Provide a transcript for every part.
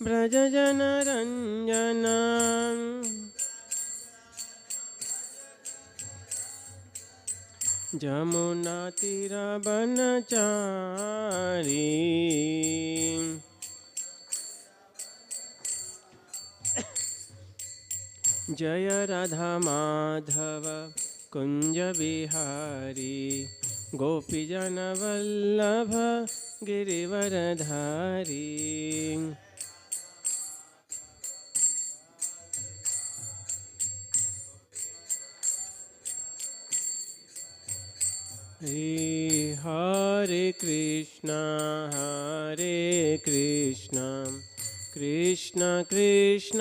व्रजजनरञ्जना जमुनातीरवनचारी जय राधा माधव कुंज बिहारी गोपीजन वल्लभ गिरिवरधारी। हरे कृष्णा कृष्ण कृष्ण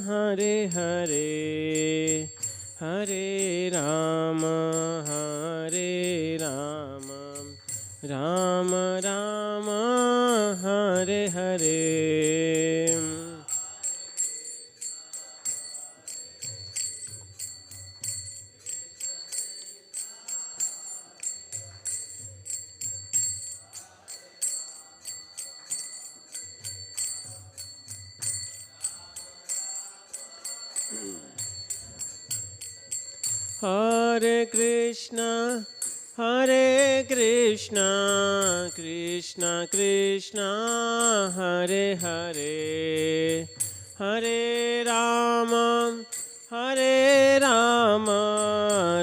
हरे हरे हरे राम राम राम हरे हरे। हरे कृष्णा कृष्ण कृष्ण हरे हरे हरे राम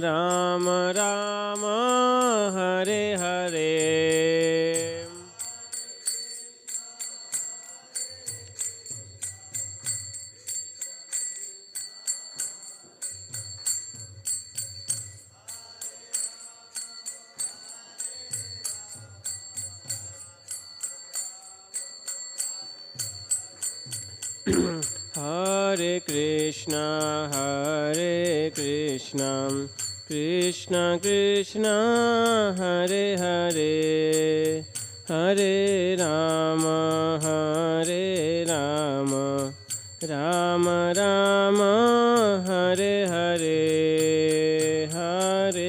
राम राम हरे हरे। हरे कृष्णा कृष्ण कृष्ण हरे हरे हरे राम राम राम हरे हरे हरे।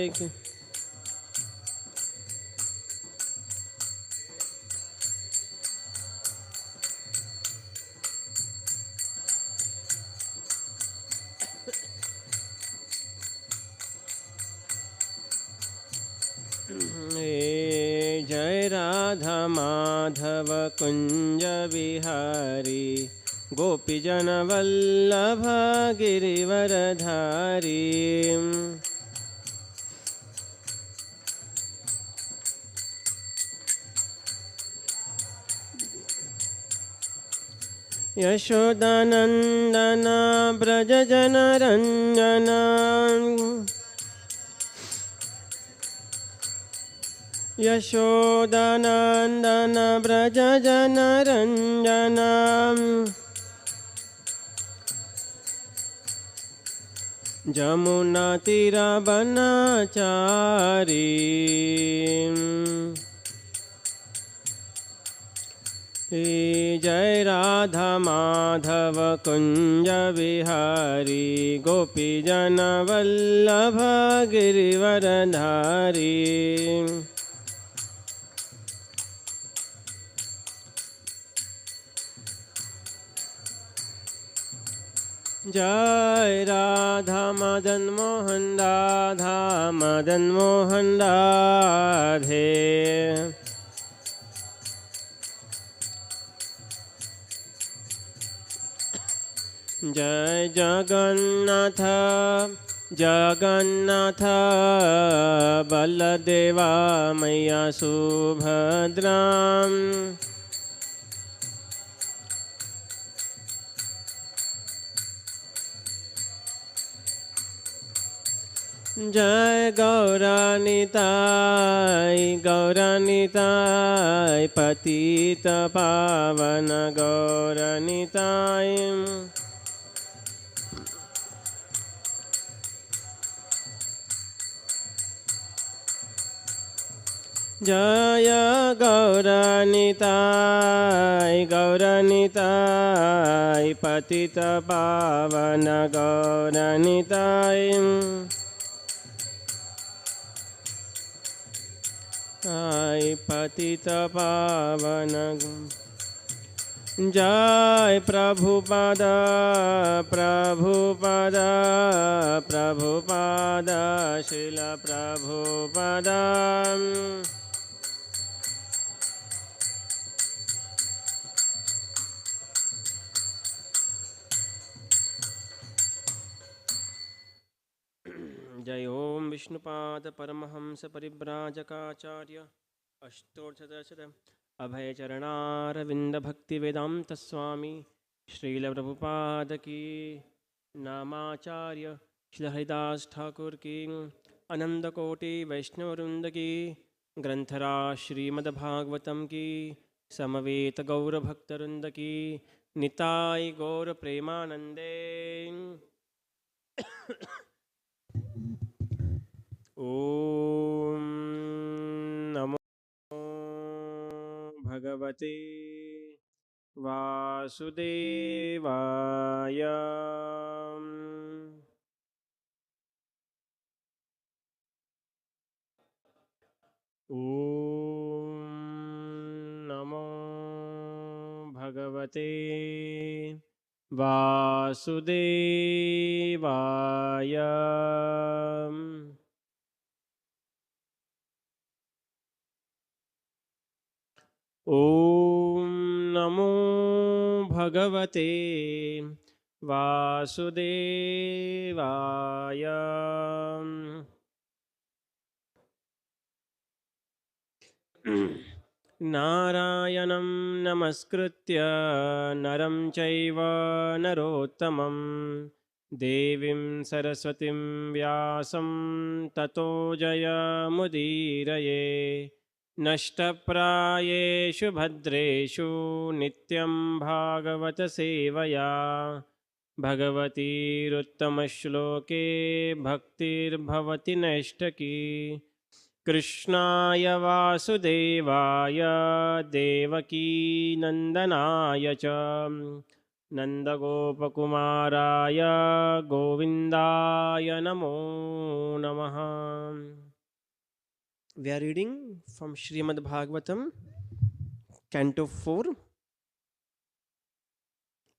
जय राधा माधव कुंज बिहारी गोपीजन वल्लभ गिरिवरधारी। यशोदानंदन ब्रज जनरंजना यशोदानंदन ब्रज जनरंजना जमुना तीरवनचारी जय राधा माधव कुंज बिहारी गोपीजन वल्लभ गिरिवरधारी। जय राधा मदन मोहन राधे जय जगन्नाथ बलदेवा मैया सुभद्रा जय गौरानिताय पतित पावन गौरानिताय जय गौरानिताय पतित पावन गौरानिताय पतित पावन जय प्रभुपाद प्रभुपाद प्रभुपाद शिल प्रभुपाद। जय ओम विष्णुपाद परमहंस परिव्राजकाचार्य अष्टोत्तरशत अभय चरणारविंद भक्ति वेदांत स्वामी श्रील प्रभुपाद की नामाचार्य श्री हरिदास ठाकुर की अनंत कोटि वैष्णववृंद की ग्रंथराज श्रीमद्भागवतम की समवेत गौर भक्तवृंद की निताय गौर प्रेमानंदे। ओम नमो भगवते वासुदेवाय। ओम नमो भगवते वासुदेवाय। ओम नमो भगवते वासुदेवाय। नारायणं नमस्कृत्य नरं चैव नरोत्तमं देवीं सरस्वतीं व्यासं ततो जयमुदीरये। नष्टप्रायेषु भद्रेषु नित्यं भागवत सेवया भगवतीरुत्तमश्लोके भक्तिर्भवति नैष्ठकी। कृष्णाय वासुदेवाय देवकी नंदनाय च नंदगोपकुमाराय गोविंदाय नमो नमः। We are reading from Srimad Bhagavatam, Canto 4,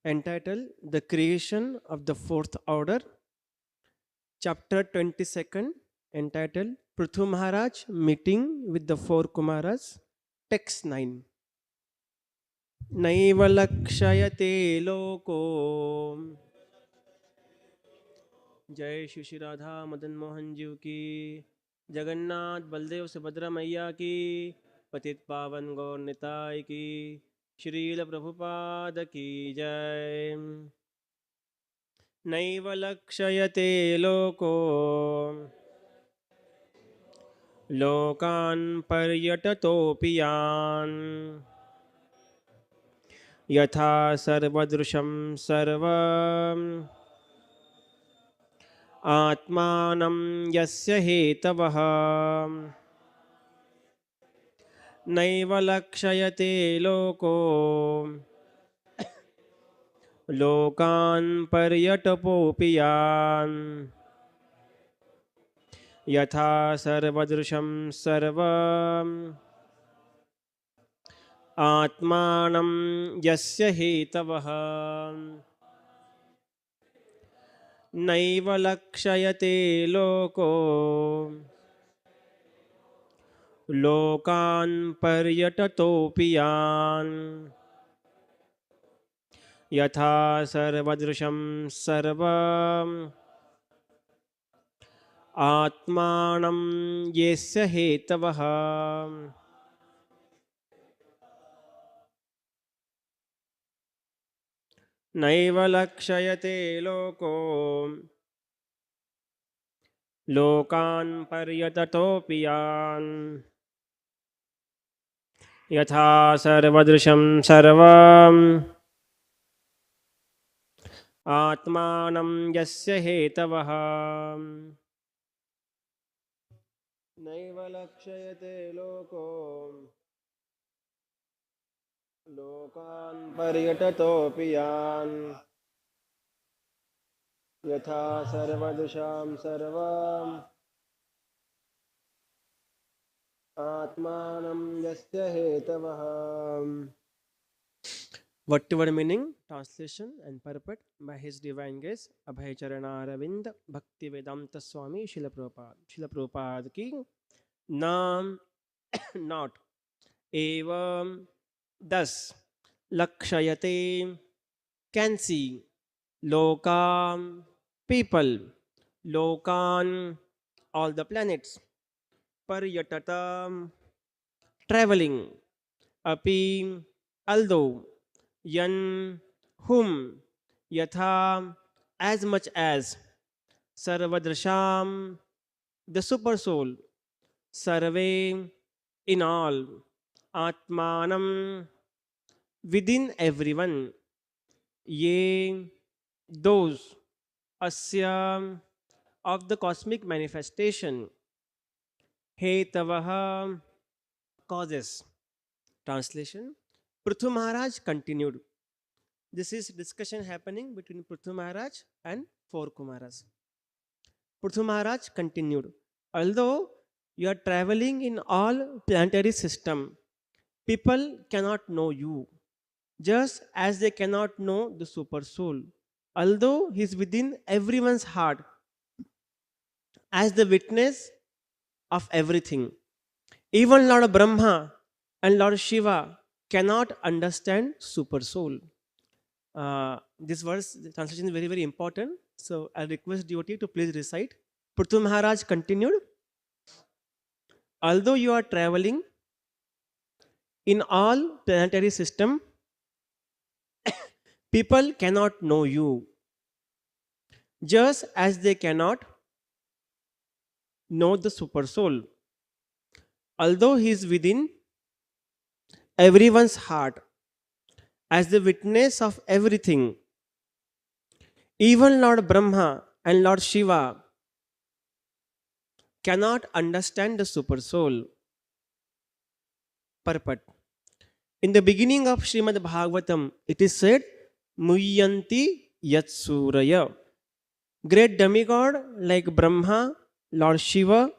entitled The Creation of the Fourth Order, Chapter 22nd, entitled Prithu Maharaj Meeting with the Four Kumaras, Text 9. नैव लक्षयते लोको। जय श्री श्री राधा मदन मोहन जी की, जगन्नाथ बलदेव सुभद्रा मैया की, पतित पावन गौर निताय की, श्रील प्रभुपाद की जय। नैव लक्षयते लोको लोकान् पर्यटतोऽपि यान् यथा सर्वदृशं सर्वम् आत्मानं यस्य हेतवः। नैव लक्षयते लोको लोकान् पर्यटपोऽपि यान् यथा सर्वदृशं सर्वम् आत्मानं यस्य हेतवः। नैव लक्षयते लोको लोकान् पर्यटतोऽपि यान् यथा सर्वदृशं सर्वम् आत्मानं यस्य हेतवः। नैव लक्षयते लोको लोकान् पर्यटतोऽपि यान् यथा सर्वदृशं सर्वम् आत्मानं यस्य हेतवः। नैव लक्षयते लोको लोकान् पर्यटतोऽपि यान् यथा सर्वदृशां सर्वम् आत्मानं यस्य हेतवः। Whatever meaning, translation, and purport by His Divine Grace, Abhay Charana Aravind, Bhakti Vedanta Swami, Srila Prabhupada. Srila Prabhupada ki Nam, not, Evam, thus, Lakshayate, can see, Lokam, people, Lokan, all the planets, Paryatatam, traveling, Api, although, Yan, whom, Yatha, as much as, Sarvadrasham, the super soul, Sarve, in all, Atmanam, within everyone, Ye, those, Asya, of the cosmic manifestation, Hetavaha, causes. Translation. Prithu Maharaj continued. This is discussion happening between Prithu Maharaj and four Kumaras. Prithu Maharaj continued. Although you are traveling in all planetary system, people cannot know you, just as they cannot know the super soul. Although he is within everyone's heart as the witness of everything. Even Lord Brahma and Lord Shiva cannot understand super soul. This verse the translation is very, very important. So I request devotee to please recite. Prithu Maharaj continued. Although you are traveling in all planetary system, people cannot know you, just as they cannot know the super soul. Although he is within everyone's heart as the witness of everything, even Lord Brahma and Lord Shiva cannot understand the super soul. Purport. In the beginning of Srimad Bhagavatam, it is said, Muyanti Yatsuraya. Great demigod like Brahma, Lord Shiva,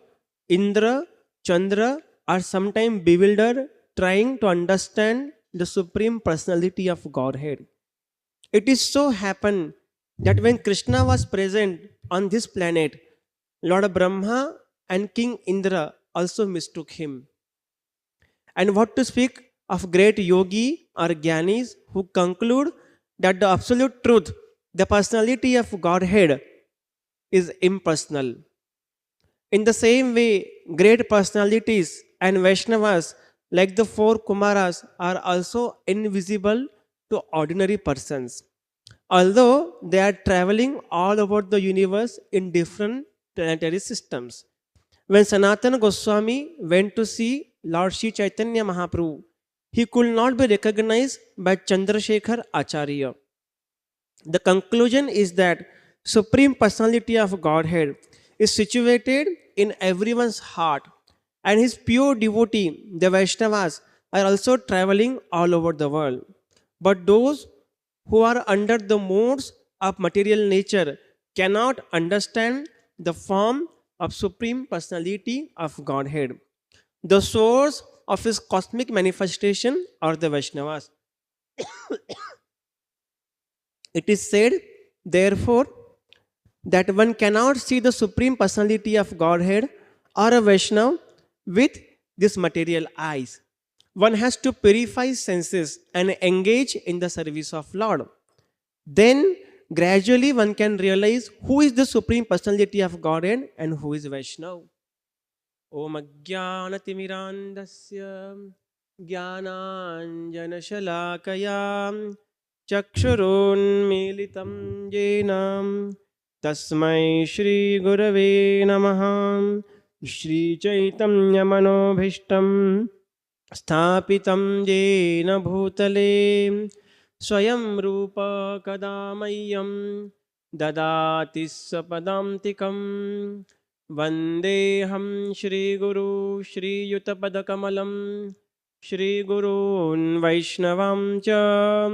Indra, Chandra are sometimes bewildered trying to understand the Supreme Personality of Godhead. It is so happened that when Krishna was present on this planet, Lord Brahma and King Indra also mistook him. And what to speak of great yogi or gyanis who conclude that the absolute truth, the personality of Godhead, is impersonal. In the same way, great personalities and Vaishnavas like the four Kumaras are also invisible to ordinary persons. Although they are traveling all over the universe in different planetary systems. When Sanatana Goswami went to see Lord Sri Chaitanya Mahaprabhu, he could not be recognized by Chandrasekhar Acharya. The conclusion is that Supreme Personality of Godhead is situated in everyone's heart, and his pure devotee, the Vaishnavas, are also traveling all over the world. But those who are under the modes of material nature cannot understand the form of Supreme Personality of Godhead. The source of his cosmic manifestation are the Vaishnavas. It is said, therefore, that one cannot see the Supreme Personality of Godhead or a Vaishnava with these material eyes. One has to purify senses and engage in the service of Lord. Then gradually one can realize who is the Supreme Personality of Godhead and who is Vaishnava. Om Ajnanatimirandasya Jnananjanashalakaya Chakshurunmilitam Jenam Tasmai Shri Gurave Namaha Shri Chaitanya Manobhishtam Sthapitam Jena Bhutale Swayam Rupa Kadamayam Dadati Sapadamtikam Vandeham Shri Guru Shri Yutapadakamalaam Shri Gurun Vaishnavam cha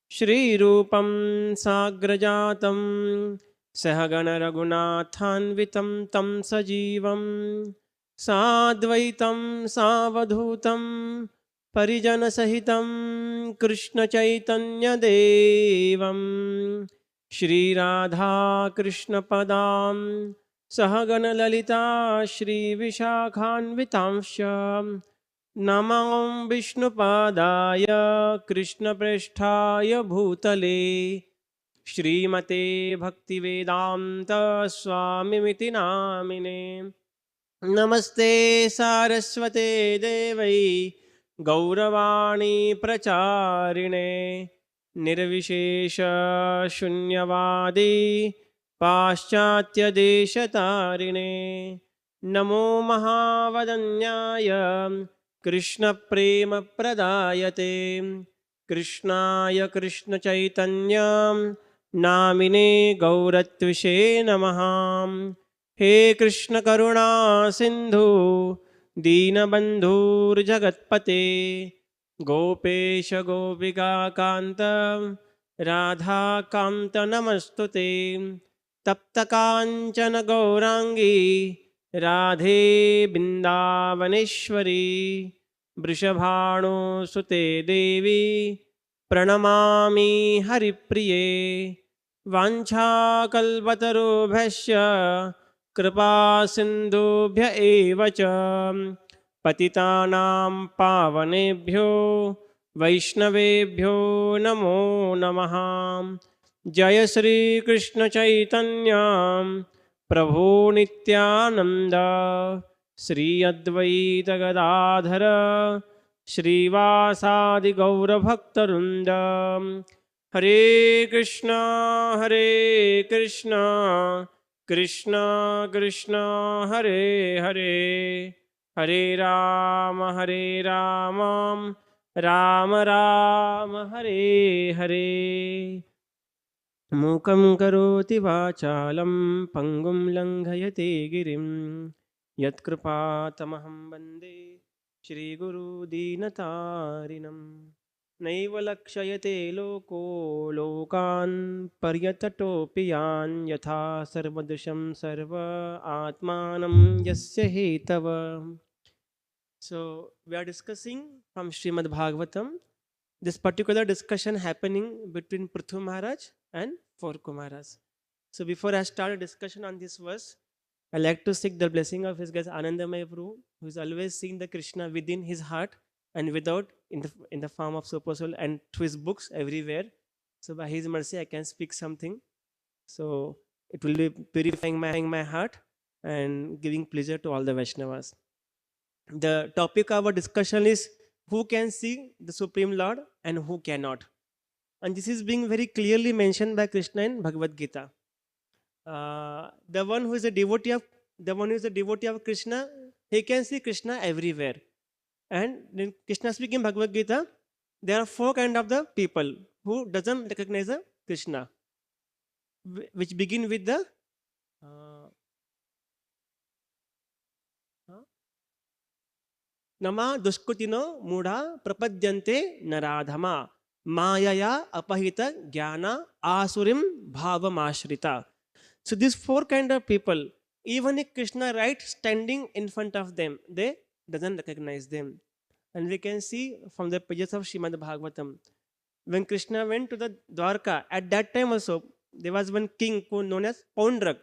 Shri Rupam Sagrajatam Sahagana Raghunathanvitam Tam Sajivam Sadvaitam Savadhutam परिजनसहितं कृष्णचैतन्यदेवं श्रीराधाकृष्णपदां सहगणललिता श्रीविशाखान्वितांश्च नमो विष्णुपादाय कृष्णप्रेष्ठाय भूतले श्रीमते भक्तिवेदान्त स्वामिमिति नामिने। नमस्ते सारस्वते देवै गौरवाणी प्रचारिणे निर्विशेष शून्यवादी पाश्चात्यदेशतारिणे नमो महावदन्याय कृष्णप्रेमप्रदायते कृष्णाय कृष्णचैतन्य नामिने गौरत्विषे नमः। हे कृष्ण करुणा सिंधु दीनबंधुर्जगत्पते गोपेश गोपिका कांत राधा कांत नमस्तुते तप्त कांचन गौरांगी राधे बिंदावनेश्वरी वृषभानुसुते देवी प्रणमामि हरिप्रिये वाञ्छाकल्पतरुभ्यश्च कृपा सिन्धुभ्य एव च पतितानां पावनेभ्यो वैष्णवेभ्यो नमो नमः। जय श्री कृष्ण चैतन्य प्रभु नित्यानंद श्री अद्वैत गदाधर श्रीवासादि गौरभक्तवृंद। हरे कृष्णा कृष्ण कृष्ण हरे हरे हरे राम राम राम हरे हरे। मूकं करोति वाचालं पंगुं लंघयते गिरिं यत्कृपातमहं वन्दे श्रीगुरुदीनतारिणम्। नैव लक्ष्यते लोको लोकान् पर्यतटोऽपि यान् यथा सर्वदृशं सर्व आत्मानं यस्य हेतव। So we are discussing from Srimad Bhagavatam. This particular discussion happening between Prithu Maharaj and four Kumaras. So before I start a discussion on this verse, I like to seek the blessing of His Grace Anandamaya Prabhu, who is always seeing the Krishna within his heart and without, in the form of Super Soul and through his books everywhere. So by his mercy I can speak something. So it will be purifying my heart and giving pleasure to all the Vaishnavas. The topic of our discussion is who can see the Supreme Lord and who cannot. And this is being very clearly mentioned by Krishna in Bhagavad Gita. The one who is a devotee of Krishna, he can see Krishna everywhere. And then Krishna speaking in Bhagavad Gita, there are four kind of the people who doesn't recognize the Krishna, which begin with the Nama duskutino muda prapadyante naradhama mayaya apahita jnana asurim bhavamashrita. So these four kind of people, even if Krishna right standing in front of them, they doesn't recognize them. And we can see from the pages of Srimad Bhagavatam, when Krishna went to the Dwarka, at that time also, there was one king who known as Poundrak.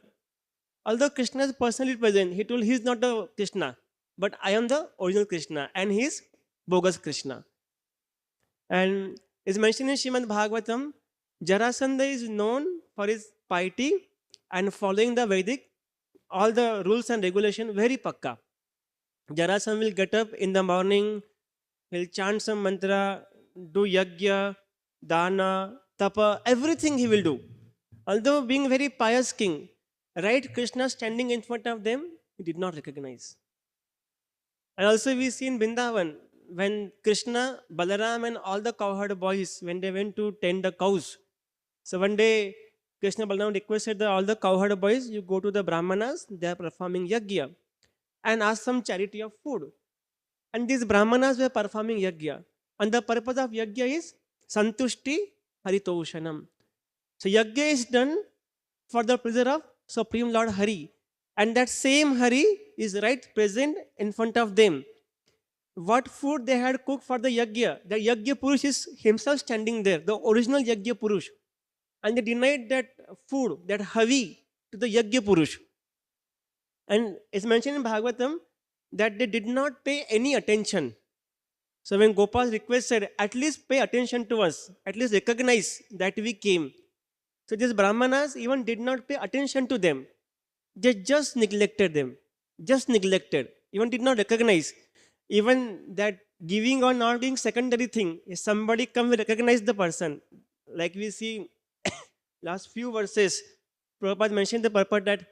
Although Krishna is personally present, he told he is not the Krishna, but I am the original Krishna and he is bogus Krishna. And is mentioned in Srimad Bhagavatam, Jarasandha is known for his piety and following the Vedic, all the rules and regulation very pakka. Jarasandha will get up in the morning, he'll chant some mantra, do yagya, dana, tapa, everything he will do. Although being very pious king, right Krishna standing in front of them, he did not recognize. And also we see in Vrindavan, when Krishna, Balaram and all the cowherd boys, when they went to tend the cows. So one day, Krishna Balaram requested all the cowherd boys, you go to the Brahmanas, they are performing yagya, and ask some charity of food. And these Brahmanas were performing yagya. And the purpose of yagya is Santushti Haritoshanam. So yagya is done for the pleasure of Supreme Lord Hari. And that same Hari is right present in front of them. what food they had cooked for the Yagya. The Yagya Purush is himself standing there, the original Yagya Purush. And they denied that food, that Havi, to the Yagya Purush. And it's mentioned in Bhagavatam that they did not pay any attention. So when Gopal's request said, at least pay attention to us, at least recognize that we came. So these Brahmanas even did not pay attention to them. They just neglected them. Just neglected. Even did not recognize. Even that giving or not giving secondary thing. If somebody come, we recognize the person. Like we see last few verses, Prabhupada mentioned the purport that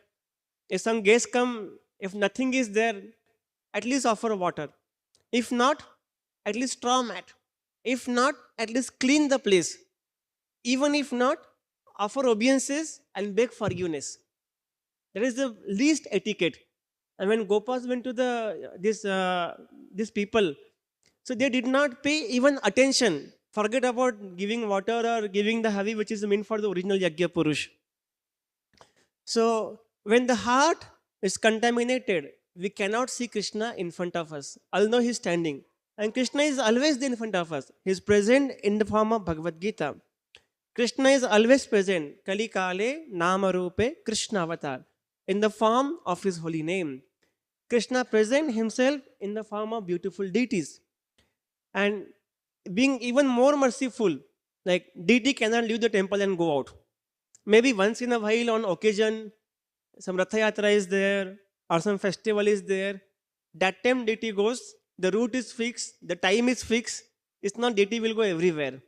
if some guests come, if nothing is there, at least offer water. If not, at least straw mat. If not, at least clean the place. Even if not, offer obeisances and beg forgiveness. That is the least etiquette. And when Gopas went to these people, so they did not pay even attention. Forget about giving water or giving the havi, which is meant for the original Yagya Purush. So when the heart is contaminated, we cannot see Krishna in front of us, although he is standing. And Krishna is always there in front of us. He is present in the form of Bhagavad Gita. Krishna is always present. Kali Kale Nama Rupe Krishna Avatar, in the form of his holy name. Krishna present himself in the form of beautiful deities. And being even more merciful, like deity cannot leave the temple and go out. Maybe once in a while on occasion, some Ratha Yatra is there or some festival is there. That time deity goes, the route is fixed, the time is fixed. It's not deity will go everywhere.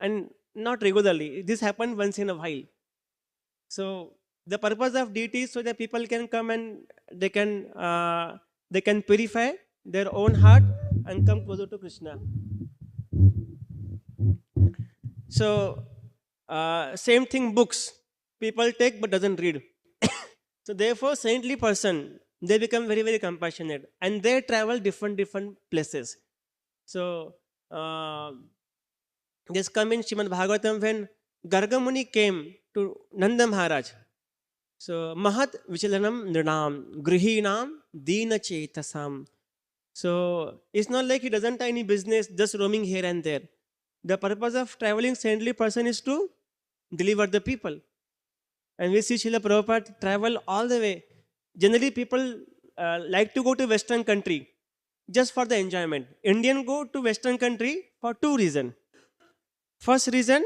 And not regularly. This happened once in a while. So the purpose of deity is so that people can come and they can purify their own heart and come closer to Krishna. So same thing, books people take but doesn't read. So therefore, saintly person, they become very very compassionate and they travel different places. So this come in Srimad Bhagavatam when Gargamuni came to Nanda Maharaj. So Mahat Vichalanam Nrinam Grihinam Dina Chetasam. So it's not like he doesn't have any business just roaming here and there. The purpose of traveling saintly person is to deliver the people. And we see Srila Prabhupada travel all the way. Generally people like to go to Western country just for the enjoyment. Indian go to Western country for two reasons. First reason,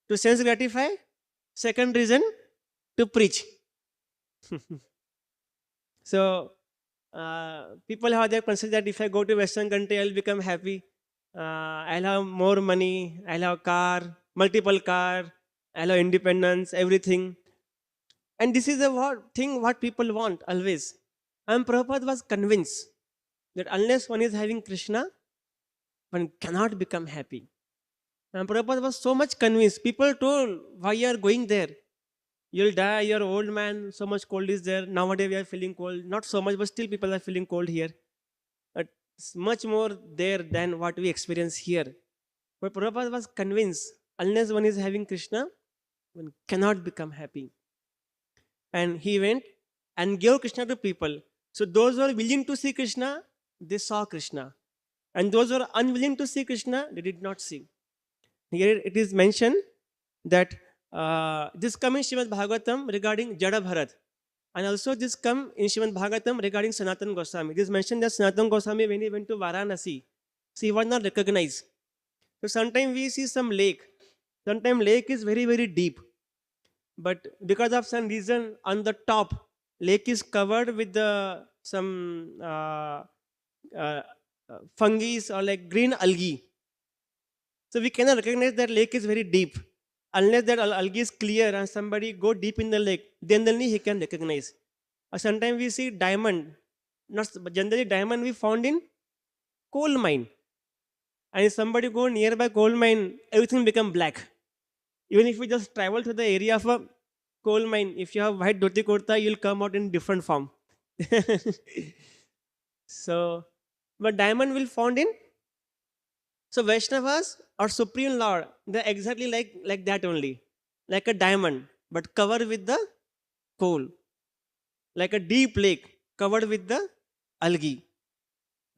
to sense gratify. Second reason, to preach. So people have their concept that if I go to Western country, I'll become happy. I'll have more money. I'll have car, multiple car. I'll have independence, everything. And this is the thing what people want always. And Prabhupada was convinced that unless one is having Krishna, one cannot become happy. And Prabhupada was so much convinced. People told, why you are going there? You'll die, you're old man, so much cold is there. Nowadays we are feeling cold. Not so much, but still people are feeling cold here. But it's much more there than what we experience here. But Prabhupada was convinced, unless one is having Krishna, one cannot become happy. And he went and gave Krishna to people. So those who are willing to see Krishna, they saw Krishna. And those who are unwilling to see Krishna, they did not see. Here it is mentioned that this comes in Srimad Bhagavatam regarding Jada Bharat. And also this comes in Srimad Bhagavatam regarding Sanatana Goswami. It is mentioned that Sanatana Goswami, when he went to Varanasi, so he was not recognized. So sometimes we see some lake. Sometimes lake is very, very deep. But because of some reason on the top, lake is covered with some fungi or like green algae. So we cannot recognize that lake is very deep. Unless that algae is clear and somebody go deep in the lake, then only he can recognize. Or sometimes we see diamond. Not generally diamond we found in coal mine. And if somebody go nearby coal mine, everything become black. Even if we just travel to the area of a coal mine, if you have white dhoti kurta, you'll come out in different form. So, but diamond will found in. So Vaishnavas or Supreme Lord, they're exactly like that only. Like a diamond, but covered with the coal. Like a deep lake, covered with the algae.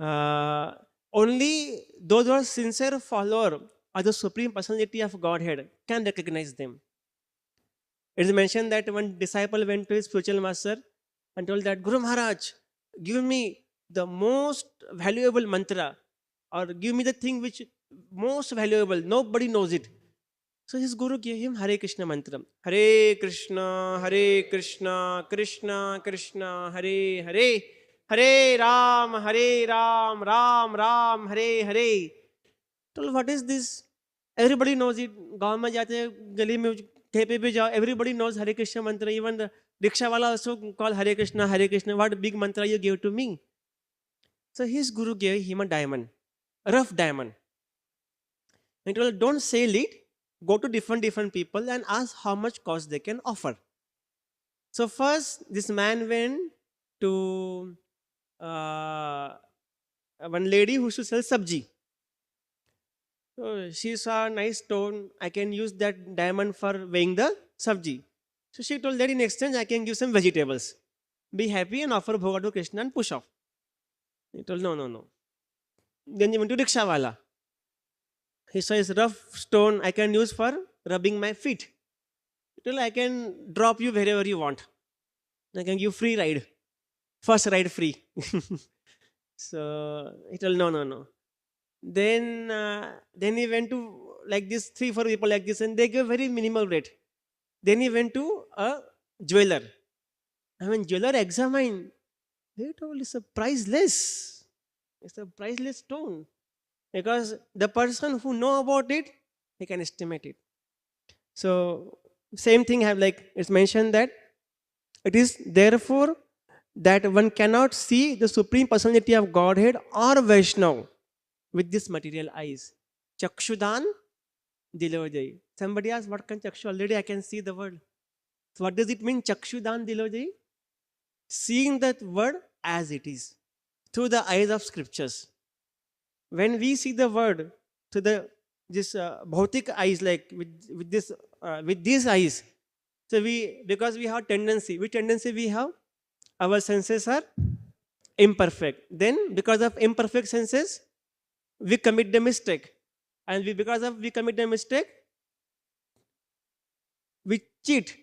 Uh, Only those who are sincere follower of the Supreme Personality of Godhead can recognize them. It is mentioned that one disciple went to his spiritual master and told that, Guru Maharaj, give me the most valuable mantra, or give me the thing which most valuable, nobody knows it. So his guru gave him Hare Krishna mantra. Hare Krishna, Hare Krishna, Krishna Krishna, Hare Hare, Hare Ram, Hare Ram, Ram Ram, Hare Hare. Told, what is this? Everybody knows it. गांव में जाते हैं, गली में कहीं पे भी जाओ, everybody knows Hare Krishna mantra. Even the rickshaw wala also call Hare Krishna, Hare Krishna. What big mantra you gave to me? So his guru gave him a diamond, a rough diamond. And he told, don't sell it. Go to different people and ask how much cost they can offer. So first, this man went to one lady who used to sell sabji. So she saw a nice stone. I can use that diamond for weighing the sabji. So she told that in exchange, I can give some vegetables. Be happy and offer bhoga to Krishna and push off. He told, no, no, no. Then he went to rickshawala. He saw his rough stone I can use for rubbing my feet. He told, I can drop you wherever you want. I can give free ride. First ride free. So he told, no, no, no. Then he went to like this, 3-4 people like this, and they gave very minimal rate. Then he went to a jeweler. I mean, jeweler examined. He told, it's a priceless. It's a priceless stone. Because the person who know about it, he can estimate it. So same thing have, like it's mentioned that it is therefore that one cannot see the Supreme Personality of Godhead or Vaishnav with this material eyes. Chakshudan Dilojai. Somebody asked, what can Chakshu? Already I can see the word. So what does it mean, Chakshudan Dilojai? Seeing that word as it is, through the eyes of scriptures. When we see the word to the this bhautik eyes, like with these eyes, so because we have tendency, which tendency we have? Our senses are imperfect. Then because of imperfect senses, we commit the mistake, and we commit the mistake, we cheat.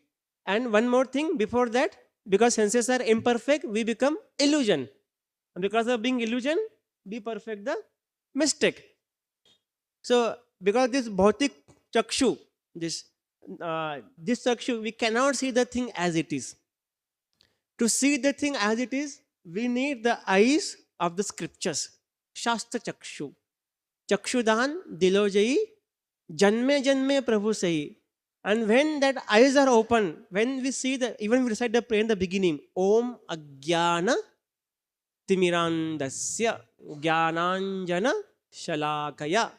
And one more thing before that, because senses are imperfect, we become illusion, and because of being illusion, we perfect the mistake. So because this bhautik chakshu, this chakshu, we cannot see the thing as it is. To see the thing as it is, we need the eyes of the scriptures. Shastra chakshu. Chakshudan dilojai janme janme prabhu sahi. And when that eyes are open, when we see even we recite the prayer in the beginning, Om Ajnana Timirandasya Jnananjana Shalakaya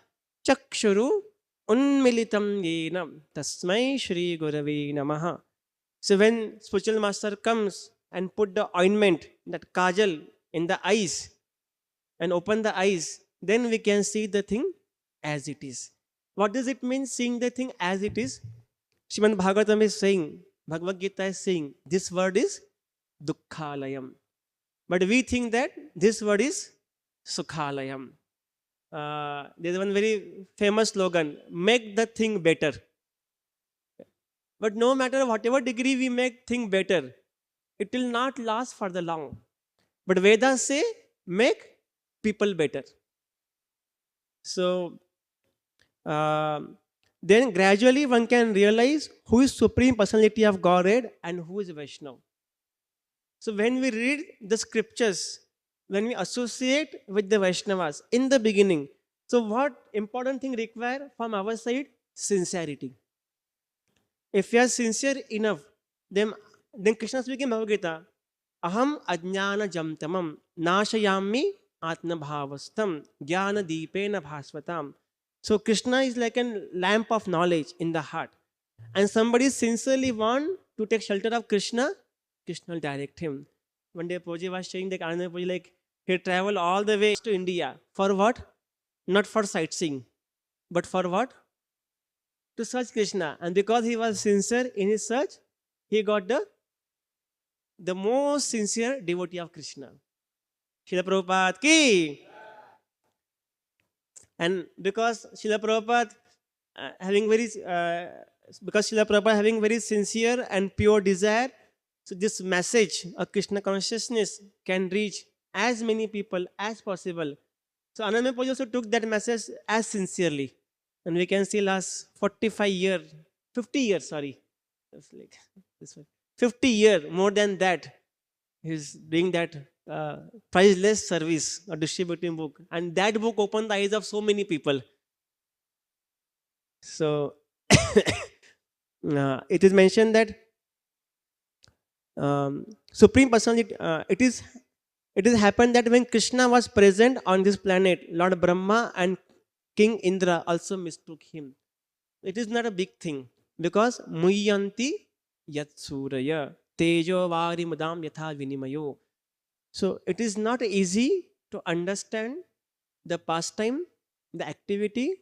Chakshuru Unmilitam Yena Tasmai Shri Gurave Namaha. So when spiritual master comes and put the ointment, that kajal, in the eyes and open the eyes, then we can see the thing as it is. What does it mean, seeing the thing as it is? Srimad Bhagavatam is saying, Bhagavad Gita is saying, this word is Dukkhalayam. But we think that this word is Sukhalayam. There's one very famous slogan, make the thing better. But no matter whatever degree we make thing better, it will not last for the long. But Vedas say, make people better. So, then gradually one can realize who is Supreme Personality of Godhead and who is Vaishnav. So when we read the scriptures, when we associate with the Vaishnavas in the beginning, so what important thing require from our side? Sincerity. If we are sincere enough, then Krishna speaking in Bhagavad Gita, Aham ajnana jamtamam nashayami atma bhavastam jnana deepena bhasvatam. So Krishna is like a lamp of knowledge in the heart. And somebody sincerely want to take shelter of Krishna, Krishna will direct him. One day Prabhuji was saying that Ananda Prabhuji, like, he traveled all the way to India. For what? Not for sightseeing. But for what? To search Krishna. And because he was sincere in his search, he got the most sincere devotee of Krishna. Srila Prabhupada ki And having very, because Srila Prabhupada having very sincere and pure desire, so this message of Krishna consciousness can reach as many people as possible. So Anandamayi Prabhuji also took that message as sincerely. And we can see last 45 years, 50 years, sorry. It's like this one. 50 years, more than that, he's doing that priceless service or distributing book. And that book opened the eyes of so many people. So it is mentioned that Supreme Personality, it is happened that when Krishna was present on this planet, Lord Brahma and King Indra also mistook him. It is not a big thing because Muyanti Yat Suraya Tejo Vari Mudam Yatha Vinimayo. So it is not easy to understand the pastime, the activity,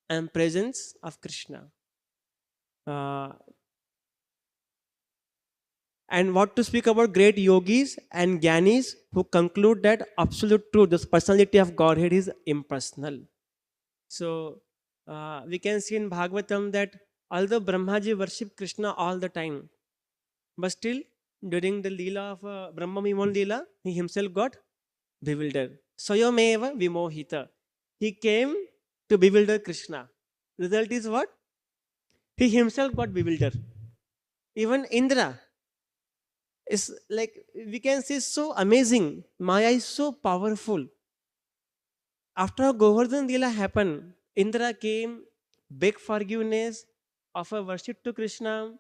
and presence of Krishna. Uh, and what to speak about great yogis and gyanis who conclude that absolute truth, the personality of Godhead is impersonal. So we can see in Bhagavatam that although Brahmaji worshipped Krishna all the time, but still during the Leela of Brahma Mimon Leela, he himself got bewildered. Swayameva Vimohita. He came to bewilder Krishna. Result is what? He himself got bewildered. Even Indra is like, we can say, so amazing. Maya is so powerful. After Govardhan Leela happened, Indra came, beg forgiveness, offer worship to Krishna,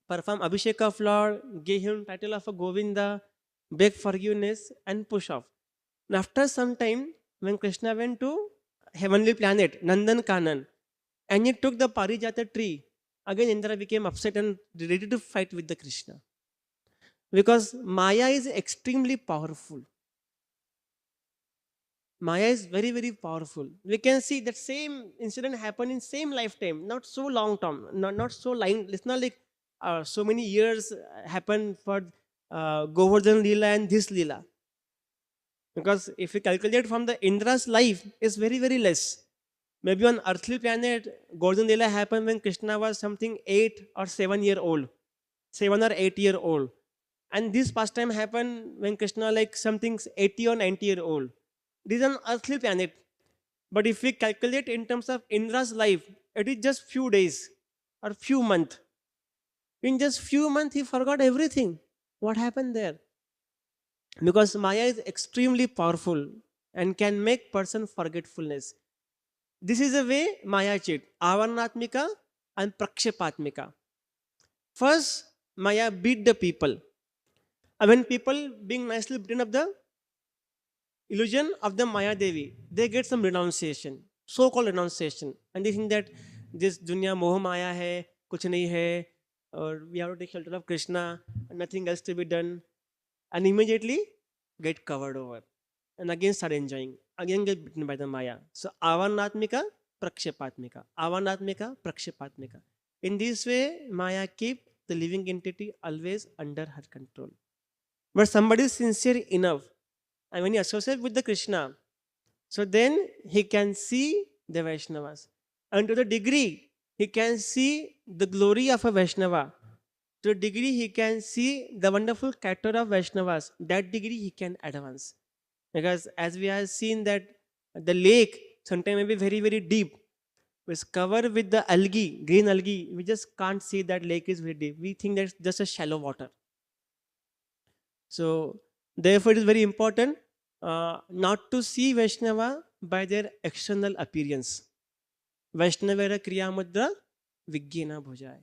perform Abhishek of Lord, gave him title of a Govinda, beg forgiveness, and push off. And after some time, when Krishna went to heavenly planet, Nandan Kanan, and he took the Parijata tree, again Indra became upset and ready to fight with the Krishna. Because Maya is extremely powerful. Maya is very, very powerful. We can see that same incident happened in same lifetime, not so long term, not so line. It's not like so many years happened for Govardhan Leela and this Leela. Because if we calculate from the Indra's life, it's very, very less. Maybe on earthly planet, Govardhan Leela happened when Krishna was something 8 or 7 year old, 7 or 8 year old. And this pastime happened when Krishna like something 80 or 90 year old. This is an earthly planet. But if we calculate in terms of Indra's life, it is just few days or few months. In just few months, he forgot everything. What happened there? Because Maya is extremely powerful and can make person forgetfulness. This is a way Maya cheat. Avarnatmika and Prakshepatmika. First, Maya beat the people. And when people being nicely beaten up the illusion of the Maya Devi, they get some renunciation, so-called renunciation. And they think that this dunya moha maya hai, kuch nahi hai, or we have to take shelter of Krishna, and nothing else to be done. And immediately get covered over. And again start enjoying. Again get bitten by the Maya. So Avarnatmika, Prakshepatmika. Avarnatmika, Prakshepatmika. In this way, Maya keep the living entity always under her control. But somebody is sincere enough, and when he associates with the Krishna, so then he can see the Vaishnavas. And to the degree he can see the glory of a Vaishnava, to the degree he can see the wonderful character of Vaishnavas, that degree he can advance. Because as we have seen that the lake sometimes may be very, very deep. It's covered with the algae, green algae. We just can't see that lake is very deep. We think that's just a shallow water. So therefore it is very important not to see Vaishnava by their external appearance. Vaishnavera Kriya Mudra Vigyena Bhujai.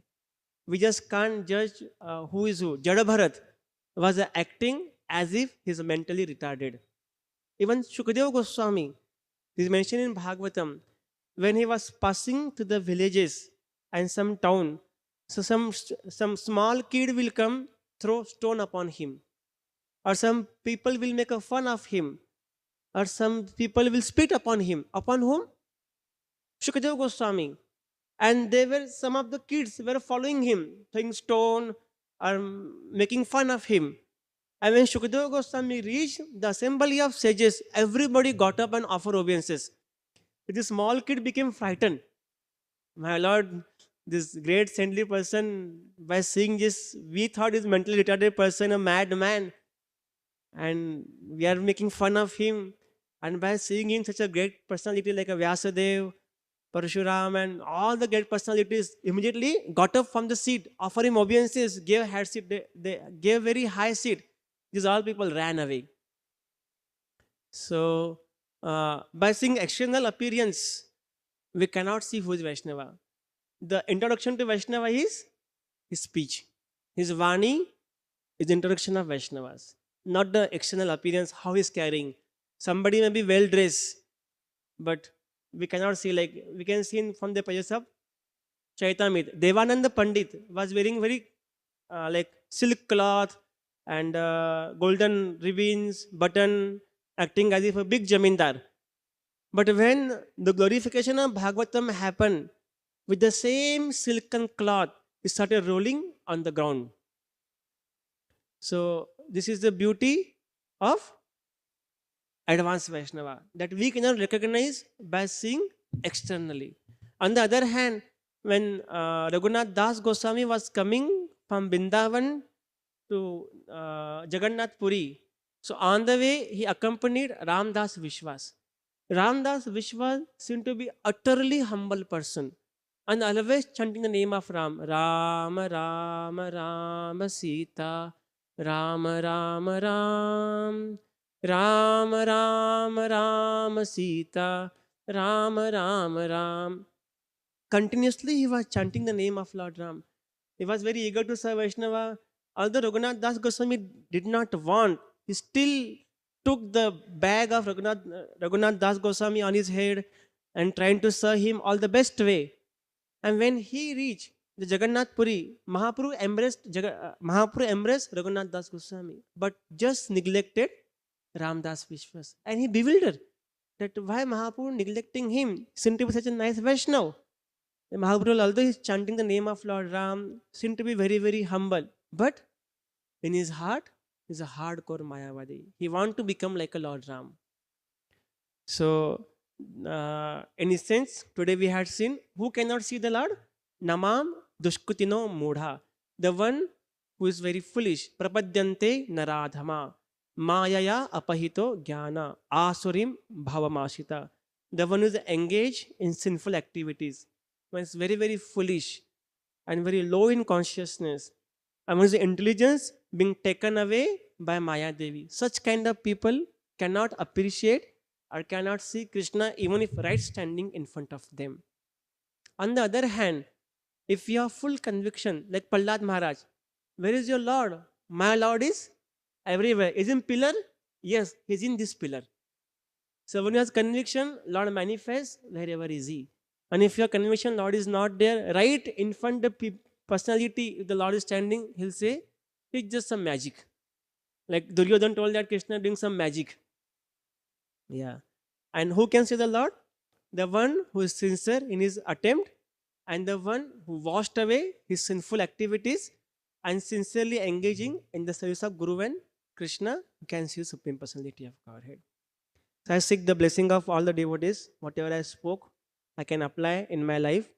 We just can't judge who is who. Jada Bharat was acting as if he's mentally retarded. Even Shukadeva Goswami is mentioned in Bhagavatam, when he was passing to the villages and some town, so some small kid will come throw stone upon him, or some people will make a fun of him, or some people will spit upon him. Upon whom? Shukadeva Goswami. And they were, some of the kids were following him, throwing stone or making fun of him. And when Shukadeva Goswami reached the assembly of sages, everybody got up and offered obeisances. This small kid became frightened. My lord, this great saintly person, by seeing this, we thought is mentally retarded person, a madman, and we are making fun of him. And by seeing him such a great personality like a Vyasadev, Parshuram, and all the great personalities immediately got up from the seat, offer him obeisances, gave head seat, they gave very high seat. These all people ran away. So, by seeing external appearance, we cannot see who is Vaishnava. The introduction to Vaishnava is his speech. His Vani is the introduction of Vaishnavas, not the external appearance, how he's carrying. Somebody may be well dressed, but we cannot see, like we can see from the pages of Chaitamit. Devananda Pandit was wearing very like silk cloth and golden ribbons, button, acting as if a big jamindar. But when the glorification of Bhagavatam happened, with the same silken cloth, it started rolling on the ground. So this is the beauty of advanced Vaishnava, that we cannot recognize by seeing externally. On the other hand, when Raghunath Das Goswami was coming from Bindavan to Jagannath Puri, so on the way he accompanied Ramdas Vishwas. Ramdas Vishwas seemed to be utterly humble person and always chanting the name of Ram. Rama Rama Rama Sita, Rama Rama Ram. Ram Ram Ram Sita, Ram Ram Ram. Continuously he was chanting the name of Lord Ram. He was very eager to serve Vaishnava. Although Raghunath Das Goswami did not want, he still took the bag of Raghunath Das Goswami on his head and trying to serve him all the best way. And when he reached the Jagannath Puri, Mahaprabhu embraced Raghunath Das Goswami, but just neglected Ramdas Vishwas. And he bewildered that why Mahaprabhu neglecting him, seemed to be such a nice Vaishnav. Mahaprabhu, although he is chanting the name of Lord Ram, seemed to be very, very humble. But in his heart, he's a hardcore Mayavadi. He wants to become like a Lord Ram. So, in a sense, today we had seen who cannot see the Lord? Namam Dushkutino Mudha. The one who is very foolish. Prapadyante Naradhama. Mayaya apahito jnana asurim bhavamashita. The one who is engaged in sinful activities. One is very, very foolish and very low in consciousness. And one is intelligence being taken away by Maya Devi. Such kind of people cannot appreciate or cannot see Krishna even if right standing in front of them. On the other hand, if you have full conviction, like Prahlad Maharaj, where is your Lord? My Lord is everywhere. Is in pillar? Yes, he is in this pillar. So when you have conviction, Lord manifests wherever is he. And if your conviction, Lord is not there, right in front of the personality, if the Lord is standing, he'll say, it's just some magic. Like Duryodhan told that Krishna doing some magic. Yeah. And who can see the Lord? The one who is sincere in his attempt and the one who washed away his sinful activities and sincerely engaging in the service of Guru and Krishna, can see the Supreme Personality of Godhead. So I seek the blessing of all the devotees. Whatever I spoke, I can apply in my life,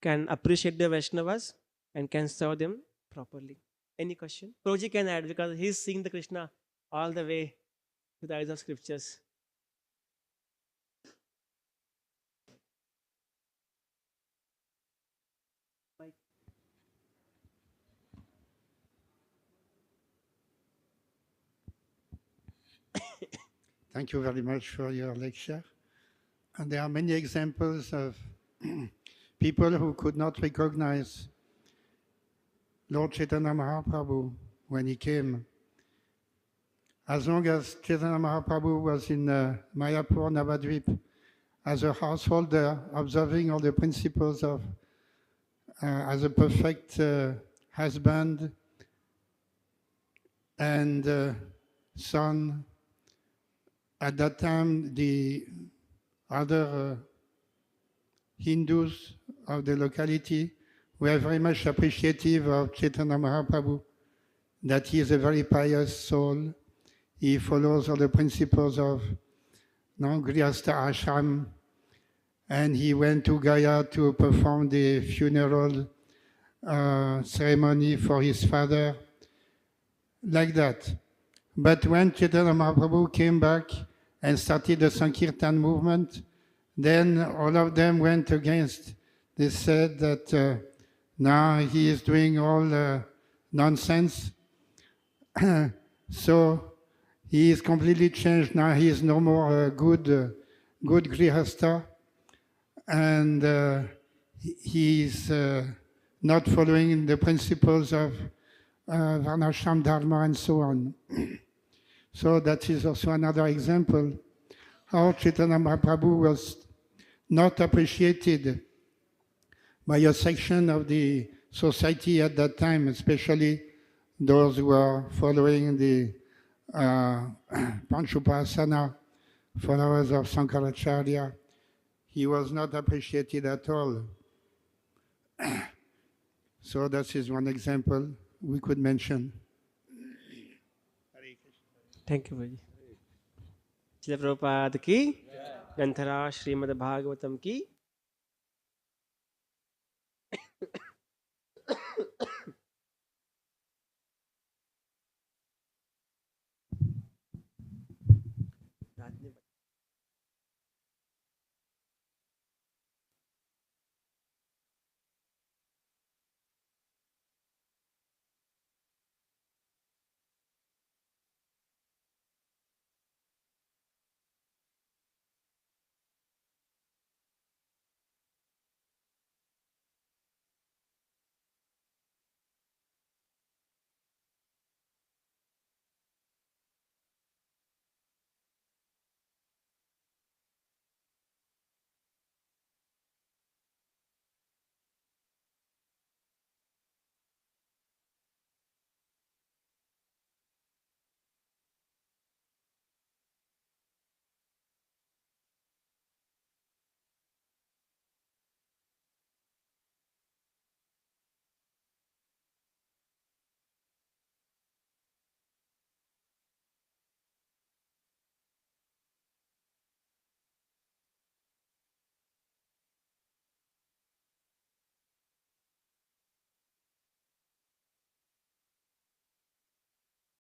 can appreciate the Vaishnavas and can serve them properly. Any question? Proji can add because he is seeing the Krishna all the way with the eyes of scriptures. Thank you very much for your lecture. And there are many examples of people who could not recognize Lord Chaitanya Mahaprabhu when he came. As long as Chaitanya Mahaprabhu was in Mayapur, Navadvip, as a householder, observing all the principles of, as a perfect husband and son. At that time, the other Hindus of the locality were very much appreciative of Chaitanya Mahaprabhu, that he is a very pious soul. He follows all the principles of Grihastha Ashram, and he went to Gaya to perform the funeral ceremony for his father, like that. But when Chaitanya Mahaprabhu came back and started the Sankirtan movement, then all of them went against. They said that now he is doing all nonsense. So he is completely changed. Now he is no more a good grihastha, and he is not following the principles of Varnashram Dharma and so on. So that is also another example how Chaitanya Mahaprabhu was not appreciated by a section of the society at that time, especially those who are following the Panchupasana, followers of Sankaracharya. He was not appreciated at all. So that is one example we could mention. Thank you भाई। श्रील प्रभुपाद की, ग्रंथराज श्रीमद् भागवतम की।